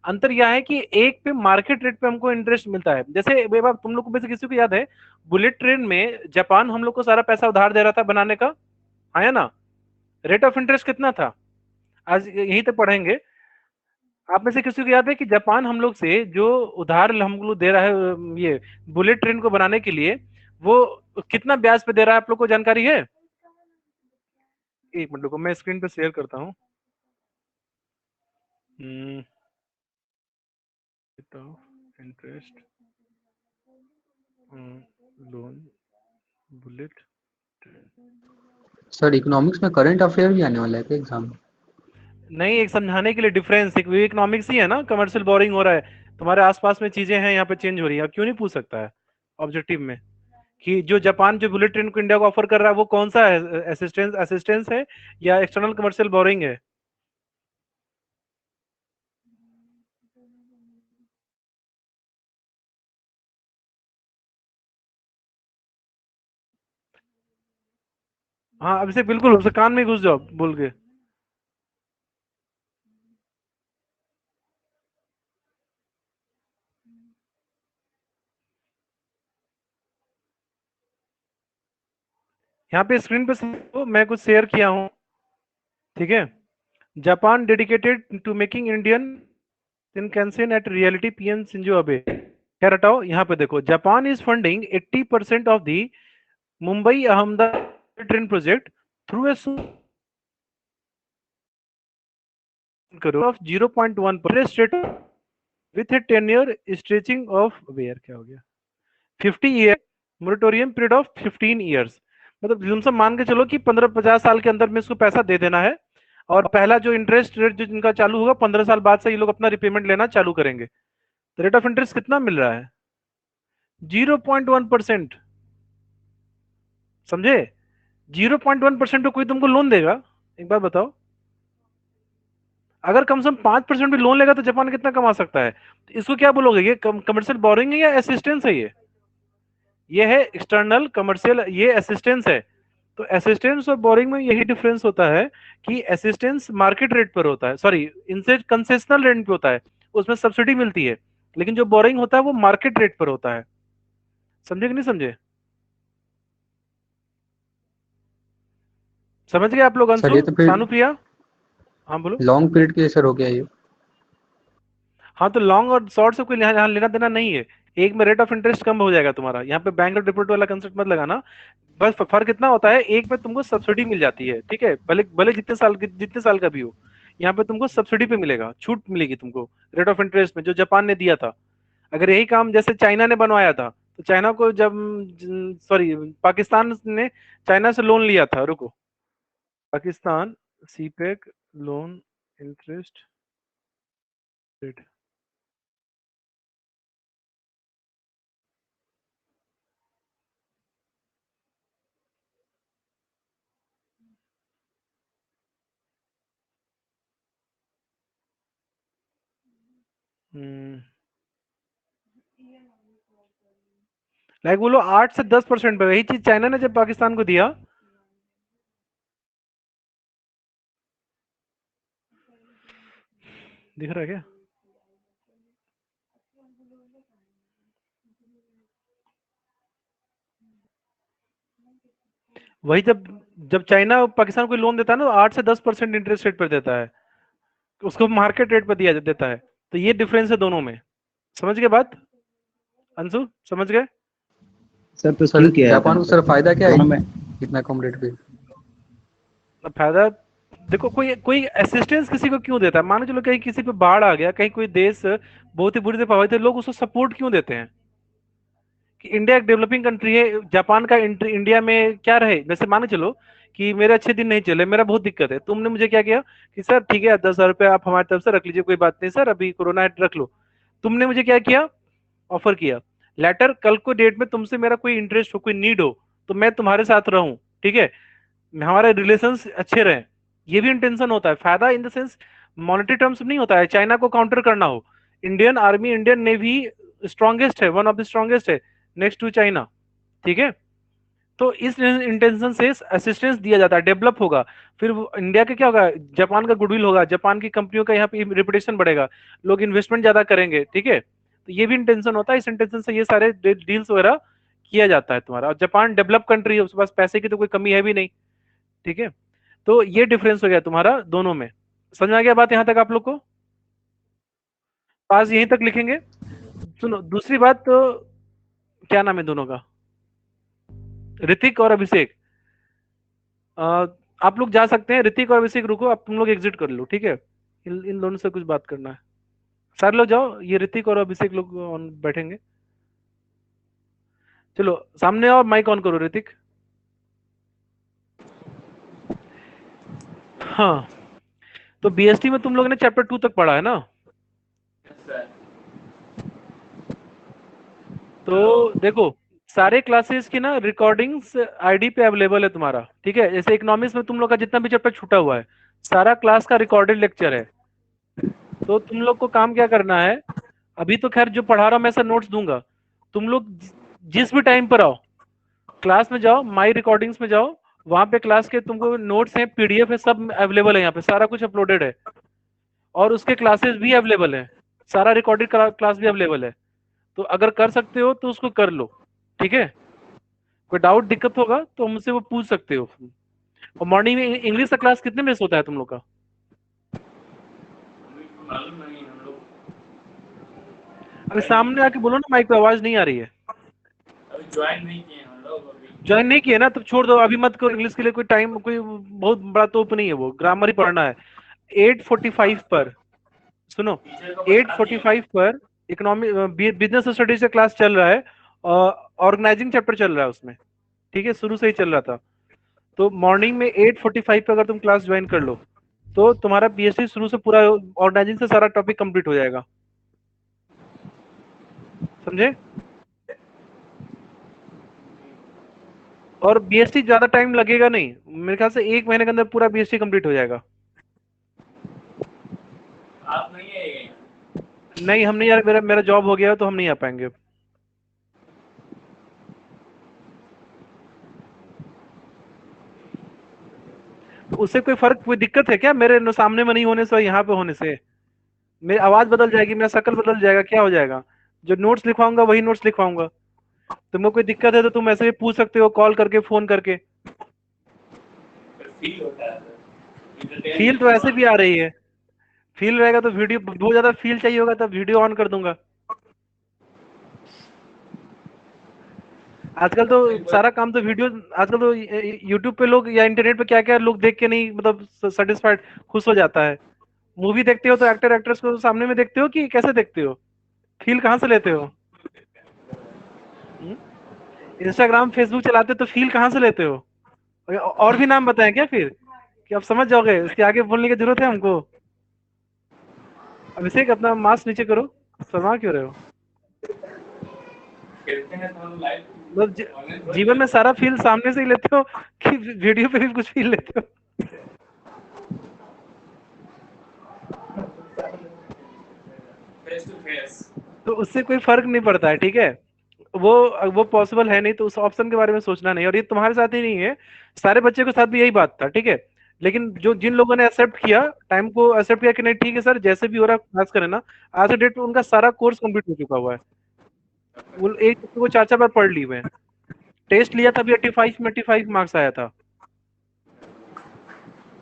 अंतर यह है कि एक पे मार्केट रेट पे हमको इंटरेस्ट मिलता है। जैसे एक बार तुम लोग को में से किसी को याद है, बुलेट ट्रेन में जापान हम लोग को सारा पैसा उधार दे रहा था बनाने का, आया ना? रेट ऑफ इंटरेस्ट कितना था? आज यहीं तक पढ़ेंगे। आप में से किसी को याद है कि जापान हम लोग से जो उधार हम लोग दे रहा है ये बुलेट ट्रेन को बनाने के लिए, वो कितना ब्याज पे दे रहा है, आप लोग को जानकारी है? एक मिनट को मैं स्क्रीन पे शेयर करता हूँ। Interest loan bullet train. Sir economics में करंट अफेयर भी आने वाला है क्या एग्जाम में? नहीं, एक समझाने के लिए डिफरेंस, एक इकोनॉमिक्स ही है ना, कमर्शियल बोरिंग हो रहा है, तुम्हारे आसपास में चीजें हैं यहाँ पे चेंज हो रही है, अब क्यों नहीं पूछ सकता है ऑब्जेक्टिव में कि जो जापान जो बुलेट ट्रेन को इंडिया को ऑफर कर रहा है वो कौन सा है, असिस्टेंस असिस्टेंस है या एक्सटर्नल कमर्शियल बोरिंग है? हाँ, अब से बिल्कुल उससे कान में घुस जाओ बोल के। यहाँ पे स्क्रीन पे मैं कुछ शेयर किया हूँ, ठीक है। Japan dedicated to making Indian Shinkansen at reality, PM Shinzo Abe. खैर हटाओ, यहाँ पे देखो, Japan is funding 80% of the Mumbai Ahmedabad train project through a करो of 0.1 rate with a tenure stretching of where क्या हो गया 50 year, moratorium period of 15 years. मतलब तुम मान के चलो कि 15-50 साल के अंदर में इसको पैसा दे देना है, और पहला जो इंटरेस्ट रेट जो जिनका चालू होगा 15 साल बाद से ये लोग अपना रिपेमेंट लेना चालू करेंगे। तो रेट ऑफ इंटरेस्ट कितना मिल रहा है? 0.1%। समझे? 0.1% पे कोई तुमको लोन देगा? एक बार बताओ, अगर कम से कम 5% भी लोन लेगा तो जापान कितना कमा सकता है? तो इसको क्या बोलोगे, ये कमर्शियल बोरिंग है या असिस्टेंस है? ये है एक्सटर्नल कमर्शियल, ये असिस्टेंस है। तो असिस्टेंस और बोरिंग में यही डिफरेंस होता है कि असिस्टेंस मार्केट रेट पर होता है, सॉरी इनसे कंसेशनल रेट पे होता है, उसमें सब्सिडी मिलती है, लेकिन जो बोरिंग होता है वो मार्केट रेट पर होता है। समझे कि नहीं समझे? समझ गए आप लोग? सर अंशु, ये तो फिर सानु प्रिया, हाँ बोलो। लॉन्ग पीरियड के लिए सर हो गया ये। हाँ, तो लॉन्ग और शॉर्ट से कोई यहाँ लेना देना नहीं है, एक में रेट ऑफ इंटरेस्ट कम हो जाएगा तुम्हारा, यहाँ पे बैंक डिपोजिट वाला कंसेप्ट मत लगाना। बस फर्क इतना होता है, एक में तुमको सब्सिडी मिल जाती है, ठीक है, भले भले जितने साल का भी हो, यहाँ पे तुमको सब्सिडी पे मिलेगा, छूट मिलेगी तुमको रेट ऑफ इंटरेस्ट में, जो जापान ने दिया था। अगर यही काम जैसे चाइना ने बनवाया था, तो चाइना को जब, सॉरी, पाकिस्तान ने चाइना से लोन लिया था, रुको, Pakistan CPEC loan interest rate. Like बोलो 8 से 10% पे, यही चीज चाइना ने जब पाकिस्तान को दिया। दिख रहा है क्या? वही जब जब चाइना पाकिस्तान को लोन देता है ना, 8 से 10% इंटरेस्ट रेट पर देता है, उसको मार्केट रेट पर दिया देता है। तो ये डिफरेंस है दोनों में। समझ गए बात? अंशु, समझ गए? सर तो सर क्यों किया जाता जापान है को सर फायदा क्या है दोनों में? इतना कम रेट पे? फायदा, देखो, कोई कोई असिस्टेंस किसी को क्यों देता है? मान के चलो कहीं किसी पे बाढ़ आ गया, कहीं कोई देश बहुत ही बुरी से प्रभावित है, लोग उसको सपोर्ट क्यों देते हैं? कि इंडिया एक डेवलपिंग कंट्री है, जापान का इंडिया में क्या रहे, जैसे मान के चलो कि मेरे अच्छे दिन नहीं चले, मेरा बहुत दिक्कत है, तुमने मुझे क्या किया कि सर ठीक है 10,000 रुपये आप हमारी तरफ से रख लीजिए, कोई बात नहीं सर, अभी कोरोना है रख लो। तुमने मुझे क्या किया? ऑफर किया। लेटर कल को डेट में तुमसे मेरा कोई इंटरेस्ट हो, कोई नीड हो, तो मैं तुम्हारे साथ रहूं, ठीक है, हमारे रिलेशन अच्छे रहे, ये भी इंटेंशन होता है। फायदा in the sense monetary terms नहीं होता है, चाइना को काउंटर करना हो। Indian army, Indian navy strongest है, वन ऑफ द स्ट्रॉन्गेस्ट है, नेक्स्ट टू चाइना, ठीक है। तो इस इंटेंशन से असिस्टेंस दिया जाता है, डेवलप होगा, फिर इंडिया का क्या होगा, जापान का गुडविल होगा, जापान की कंपनियों का यहाँ पे रेपुटेशन बढ़ेगा, लोग इन्वेस्टमेंट ज्यादा करेंगे, ठीक है। तो ये भी इंटेंशन होता है, इस इंटेंशन से ये सारे डील्स वगैरह किया जाता है तुम्हारा। और जापान डेवलप कंट्री है, उसके पास पैसे की तो कोई कमी है भी नहीं, ठीक है। तो ये डिफरेंस हो गया तुम्हारा दोनों में। समझ में आ गया बात यहाँ तक आप लोग को? पास यहीं तक लिखेंगे। सुनो दूसरी बात, तो क्या नाम है दोनों का, ऋतिक और अभिषेक, आप लोग जा सकते हैं, ऋतिक और अभिषेक रुको, आप तुम लोग एग्जिट कर लो, ठीक है, इन दोनों से कुछ बात करना है। सारे लोग जाओ, ये ऋतिक और अभिषेक लोग ऑन बैठेंगे। चलो सामने आओ, माइक ऑन करो ऋतिक। हाँ, तो बीएसटी में तुम लोगों ने चैप्टर 2 तक पढ़ा है ना? तो देखो सारे क्लासेस की ना रिकॉर्डिंग्स आईडी पे अवेलेबल है तुम्हारा, ठीक है? जैसे इकोनॉमिक्स में तुम लोग का जितना भी चैप्टर छूटा हुआ है, सारा क्लास का रिकॉर्डेड लेक्चर है। तो तुम लोग को काम क्या करना है, अभी तो खैर जो पढ़ा रहा हूं मैं ऐसा नोट्स दूंगा, तुम लोग जिस भी टाइम पर आओ क्लास में जाओ, माई रिकॉर्डिंग्स में जाओ, वहां पे क्लास के तुमको नोट्स हैं, पीडीएफ है, सब अवेलेबल है, यहाँ पे सारा कुछ अपलोडेड है और उसके क्लासेस भी अवेलेबल है, सारा रिकॉर्डेड क्लास भी अवेलेबल है। तो अगर कर सकते हो तो उसको कर लो, ठीक है? कोई डाउट दिक्कत होगा तो मुझसे वो पूछ सकते हो। और मॉर्निंग में इंग्लिश का क्लास कितने बजे से होता है तुम लोग का? अभी सामने आके बोलो ना, माइक पे आवाज नहीं आ रही है। ज्वाइन नहीं किए ना, तो छोड़ दो, अभी मत करो। इंग्लिश के लिए कोई टाइम, कोई बहुत बड़ा तोप नहीं है, वो ग्रामर ही पढ़ना है। 8:45 पर सुनो, 8:45 पर इकोनॉमिक बिजनेस स्टडीज का क्लास चल रहा है, ऑर्गेनाइजिंग चैप्टर चल रहा है उसमें, ठीक है? शुरू से ही चल रहा था। तो मॉर्निंग में 8:45 पे अगर तुम क्लास ज्वाइन कर लो तो तुम्हारा पीएचडी शुरू से पूरा ऑर्गेनाइजिंग से सारा टॉपिक कंप्लीट हो जाएगा, समझे? और बीएसटी ज्यादा टाइम लगेगा नहीं, मेरे ख्याल से 1 महीने के अंदर पूरा बीएसटी कंप्लीट हो जाएगा। आप नहीं आएंगे? नहीं, हम नहीं यार, मेरा मेरा जॉब हो गया तो हम नहीं आ पाएंगे। तो उससे कोई फर्क, कोई दिक्कत है क्या मेरे सामने में नहीं होने से और यहाँ पे होने से? मेरी आवाज बदल जाएगी, मेरा शक्ल बदल जाएगा, क्या हो जाएगा? जो नोट्स लिखवाऊंगा वही नोट्स लिखवाऊंगा। तुमको कोई दिक्कत है तो तुम ऐसे भी पूछ सकते हो, कॉल करके, फोन करके। फील होता है फील तो ऐसे भी आ रही है, फील रहेगा तो वीडियो, बहुत ज्यादा फील चाहिए होगा तब वीडियो ऑन कर दूंगा। आजकल तो सारा काम तो वीडियो, आजकल तो यूट्यूब पे लोग या इंटरनेट पे क्या क्या लोग देख के नहीं, मतलब सेटिस्फाइड, खुश हो जाता है। मूवी देखते हो तो एक्टर एक्ट्रेस को सामने में देखते हो कि कैसे देखते हो? फील कहाँ से लेते हो? इंस्टाग्राम फेसबुक चलाते हो तो फील कहाँ से लेते हो? और भी नाम बताएं क्या फिर, कि आप समझ जाओगे? इसके आगे बोलने की जरूरत है हमको? अभिषेक अपना मास्क नीचे करो, शर्मा क्यों रहे हो? खेलते हैं तो हम लाइव मतलब जीवन में सारा फील सामने से ही लेते हो कि वीडियो पे भी कुछ फील लेते हो? Face to face. तो उससे कोई फर्क नहीं पड़ता है, ठीक है? वो पॉसिबल है नहीं, तो उस ऑप्शन के बारे में सोचना नहीं। और ये तुम्हारे साथ ही नहीं है, सारे बच्चे के साथ भी यही बात था, ठीक है? लेकिन जो जिन लोगों ने एक्सेप्ट किया, टाइम को एक्सेप्ट किया कि नहीं ठीक है सर, जैसे भी हो रहा है क्लास करें ना, आज के डेट में उनका सारा कोर्स कंप्लीट हो चुका हुआ है। वो एक को 4-4 बार पढ़ ली हुए हैं। टेस्ट लिया था अभी, 85 में 85 मार्क्स आया था।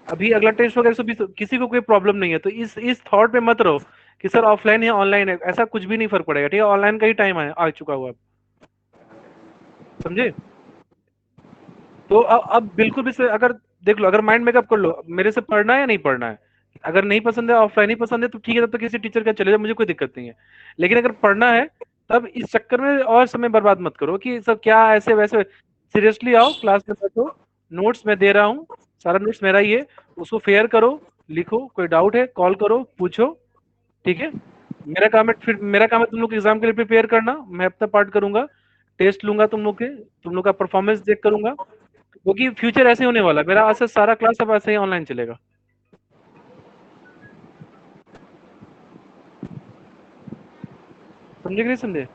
अभी अगला टेस्ट होगा 120। किसी को कोई प्रॉब्लम नहीं है, तो इस थॉट पे मत रहो कि सर ऑफलाइन या ऑनलाइन है, ऐसा कुछ भी नहीं फर्क पड़ेगा, ठीक है? ऑनलाइन का ही टाइम आ चुका हुआ है, समझे? तो अब बिल्कुल भी अगर देख लो, अगर माइंड मेकअप कर लो मेरे से पढ़ना है या नहीं पढ़ना है। अगर नहीं पसंद है, ऑफलाइन ही पसंद है, तो ठीक है, तब तो किसी टीचर का चले जाओ, मुझे कोई दिक्कत नहीं है। लेकिन अगर पढ़ना है तब इस चक्कर में और समय बर्बाद मत करो कि सब क्या ऐसे वैसे। सीरियसली आओ, क्लास में बैठो, नोट्स मैं दे रहा हूँ, सारा नोट्स मेरा ही है, उसको फेयर करो, लिखो, कोई डाउट है कॉल करो, पूछो, ठीक है? मेरा काम है, फिर मेरा काम है तुम लोग एग्जाम के लिए प्रिपेयर करना, मैं अपना पार्ट करूंगा, टेस्ट लूंगा तुम लोग के, तुम लोग का परफॉर्मेंस चेक करूंगा, क्योंकि फ्यूचर ऐसे होने वाला है मेरा। आज से सारा क्लास अब ऐसे ही ऑनलाइन चलेगा, समझे कि नहीं समझे?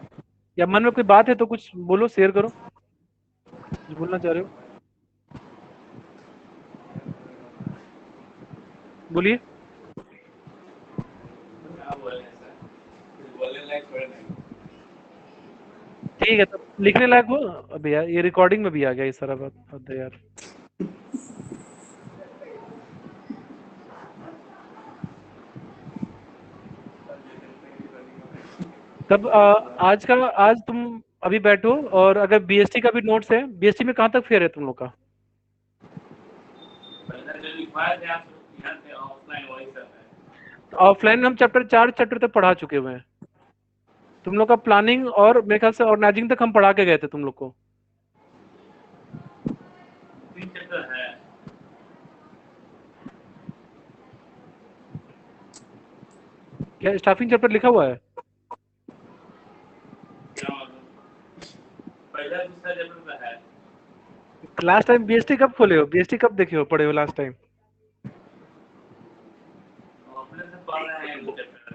या मन में कोई बात है तो कुछ बोलो, शेयर करो, कुछ बोलना चाह रहे हो, बोलिए। क्या बोले सर, कुछ बोलने लायक थोड़े नहीं। ठीक है, तो लिखने लायक हो। अभी यार ये रिकॉर्डिंग में भी आ गया ये सारा बात, हद है यार। तब आज तुम अभी बैठो, और अगर बीएसटी का भी नोट्स है, बीएसटी में कहाँ तक फेयर है तुम लोग का? पहले जो लिखवाए थे आप यहाँ पे ऑफलाइन वही सब है। ऑफलाइन हम चैप्टर 4 तक पढ़ा चुके हुए हैं। तुम लोग का प्लानिंग और मेरे ख्याल से ऑर्गेनाइजिंग तक हम पढ़ा के गए थे तुम लोग को। 3 चैप्टर है। क्या स्टाफिंग चैप्टर लिखा हुआ है? क्या मालूम, पहला दूसरा चैप्टर का है। लास्ट टाइम बीएसटी कब खोले हो? बीएसटी कब देखे हो, पढ़े हो लास्ट टाइम? अपने से पढ़ रहे हैं दो चैप्टर।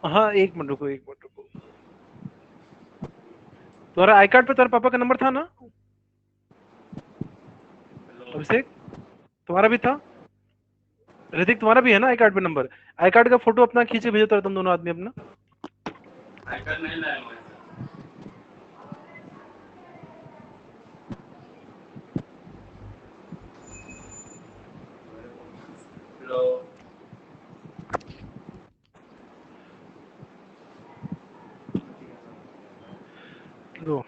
हाँ, एक मिनट रुको, एक मिनट रुको। तुम्हारा आई कार्ड पे तुम्हारे पापा का नंबर था ना अभिषेक? तुम्हारा भी था? ऋतिक तुम्हारा भी है ना आई कार्ड पे नंबर? आई कार्ड का फोटो अपना खींच के भेजो तो तुम दोनों आदमी अपना। आई कार्ड नहीं लाया मैं। हेलो, लो।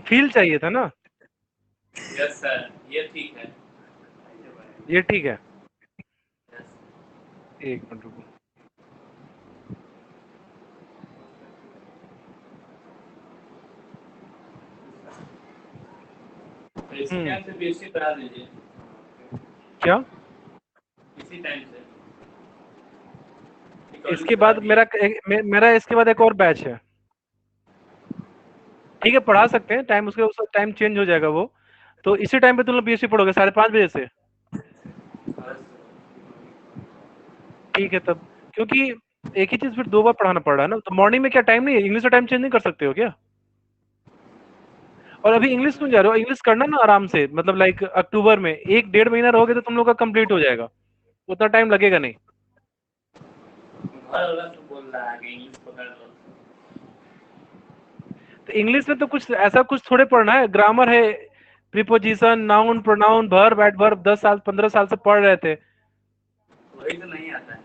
फील चाहिए था ना? यस सर, ये ठीक है। ये ठीक है, यस। एक मिनट रुको। तो इसी टाइम से बीएससी करा दीजिए, क्या? इसी टाइम से। इसके बाद मेरा इसके बाद एक और बैच है। ठीक है, पढ़ा सकते हैं, टाइम उसके उस टाइम चेंज हो जाएगा वो। तो इसी टाइम पे तुम लोग बीएससी पढ़ोगे 5:30 बजे से? ठीक है तब, क्योंकि एक ही चीज फिर दो बार पढ़ाना पड़ रहा है ना, तो मॉर्निंग में क्या टाइम नहीं है? इंग्लिश का टाइम चेंज नहीं कर सकते हो क्या? और अभी इंग्लिश क्यों जा रहे हो? इंग्लिश करना ना आराम से, मतलब लाइक अक्टूबर में 1-1.5 महीना रहोगे तो तुम लोग का कंप्लीट हो जाएगा, उतना टाइम लगेगा नहीं। घर वाला तो बोल रहा है कि इंग्लिश पकड़ लो। तो इंग्लिश में तो कुछ ऐसा कुछ थोड़े पढ़ना है, ग्रामर है, preposition, noun, pronoun, verb, adverb 10 साल 15 साल से पढ़ रहे थे। वही तो नहीं आता है।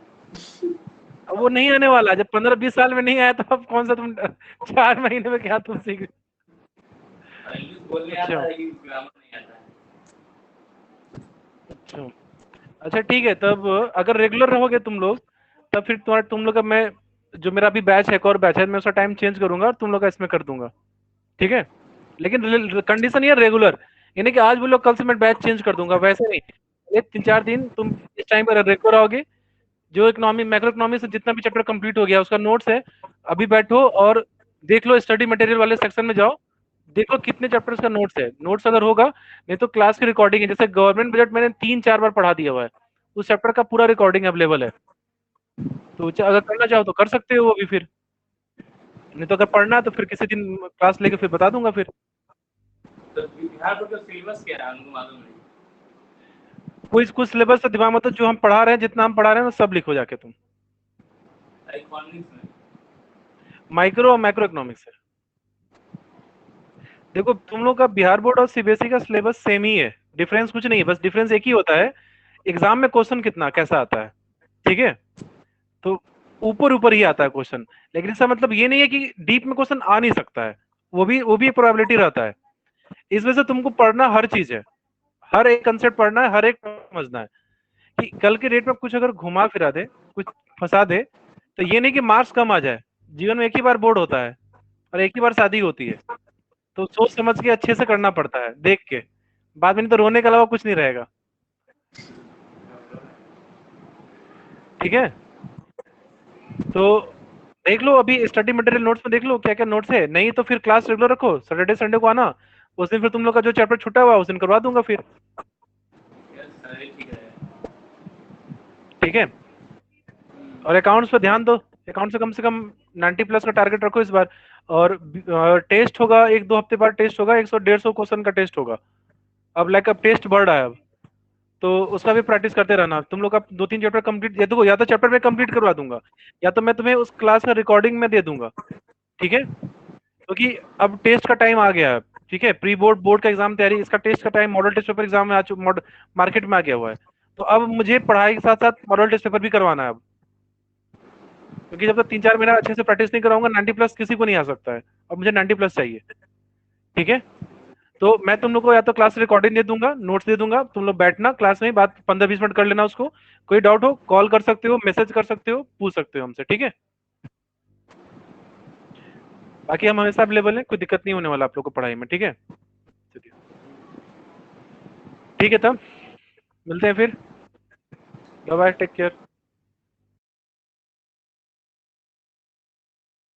अब वो नहीं आने वाला, जब 15-20 साल में नहीं आया तो अब कौन सा तुम 4 महीने में क्या तुम सीख? और इंग्लिश बोलने अच्छा, आता है कि ग्रामर नहीं आता है। अच्छा, अच्छा, ठीक है तब। अगर रेगुलर रहोगे तुम लोग, तब फिर तुम लोग का मैं, जो मेरा अभी बैच है, एक और बैच है, मैं उसका टाइम चेंज करूंगा और तुम लोग का इसमें कर दूंगा। ठीक है, लेकिन कंडीशन ये रेगुलर, यानी कि आज बोलो कल से मैं बैच चेंज कर दूंगा, वैसे नहीं। ये 3-4 दिन तुम इस टाइम पर रेगुलर आओगे। जो इकोनॉमी मैक्रो इकोनॉमी से जितना भी चैप्टर कंप्लीट हो गया उसका नोट्स है, अभी बैठो और देख लो, स्टडी मटेरियल वाले सेक्शन में जाओ, देखो कितने चैप्टर्स का नोट्स है। नोट्स अगर होगा, नहीं तो क्लास की रिकॉर्डिंग है, जैसे गवर्नमेंट बजट मैंने 3-4 बार पढ़ा दिया हुआ है, उस चैप्टर का पूरा रिकॉर्डिंग अवेलेबल है। तो अगर करना चाहो तो कर सकते हो वो भी, फिर नहीं तो अगर पढ़ना है तो फिर किसी दिन क्लास लेके फिर बता दूंगा फिर। तो बिहार बोर्ड का सिलेबस क्या है उनको मालूम नहीं। कोई कुछ सिलेबस तो दिमाग में, तो जो हम पढ़ा रहे हैं, जितना हम पढ़ा रहे हैं वो सब लिखो जाके तुम, इकोनॉमिक्स में। माइक्रो और मैक्रो इकोनॉमिक्स है। देखो तुम लोग का बिहार बोर्ड और सीबीएसई का सिलेबस सेम ही है, डिफरेंस कुछ नहीं है, बस डिफरेंस एक ही होता है, एग्जाम में क्वेश्चन कितना कैसा आता है। ठीक है, तो ऊपर ऊपर ही आता है क्वेश्चन, लेकिन इसका मतलब ये नहीं है कि डीप में क्वेश्चन आ नहीं सकता है, वो भी एक प्रोबेबिलिटी रहता है। इस वजह से तुमको पढ़ना हर चीज है, हर एक कंसेप्ट पढ़ना है, हर एक समझना है, कि कल के डेट में कुछ अगर घुमा फिरा दे, कुछ फंसा दे, तो ये नहीं कि मार्क्स कम आ जाए। जीवन में एक ही बार बोर्ड होता है और एक ही बार शादी होती है, तो सोच समझ के अच्छे से करना पड़ता है, देख के, बाद में नहीं तो रोने के अलावा कुछ नहीं रहेगा। ठीक है, तो देख लो अभी स्टडी मटेरियल नोट्स में, देख लो क्या क्या नोट्स है, नहीं तो फिर क्लास रेगुलर रखो, सैटरडे संडे को आना, उस दिन फिर तुम लोग का जो चैप्टर छूटा हुआ है उस दिन करवा दूंगा फिर। यस सर, ये ठीक है। ठीक है, और अकाउंट्स पे ध्यान दो, अकाउंट से कम 90+ का टारगेट रखो इस बार। और टेस्ट होगा 1-2 हफ्ते बाद, टेस्ट होगा 100-150 क्वेश्चन का टेस्ट होगा। अब टेस्ट बढ़ रहा है अब, तो उसका भी प्रैक्टिस करते रहना। तुम लोग का 2-3 चैप्टर कंप्लीट, या देखो, या तो चैप्टर में कंप्लीट करवा दूंगा, या तो मैं तुम्हें उस क्लास का रिकॉर्डिंग में दे दूंगा। ठीक है, क्योंकि अब टेस्ट का टाइम आ गया है। ठीक है, प्री बोर्ड, बोर्ड का एग्जाम तैयारी, इसका टेस्ट का time, model test paper exam में मार्केट में आ गया हुआ है। तो अब मुझे पढ़ाई के साथ साथ मॉडल टेस्ट पेपर भी करवाना है अब, क्योंकि जब तक 3-4 महीना अच्छे से प्रैक्टिस नहीं कराऊंगा, 90+ किसी को नहीं आ सकता है, अब मुझे 90+ चाहिए। ठीक है, तो मैं तुम लोग को या तो क्लास रिकॉर्डिंग दे दूंगा, नोट्स दे दूंगा, तुम लोग बैठना क्लास में, बात 15-20 मिनट कर लेना उसको। कोई डाउट हो कॉल कर सकते हो, मैसेज कर सकते हो, पूछ सकते हो हमसे। ठीक है, बाकी हम हमेशा अवेलेबल हैं, कोई दिक्कत नहीं होने वाला आप लोग को पढ़ाई में। ठीक है। ठीक है, तब मिलते हैं फिर। Bye bye, take care.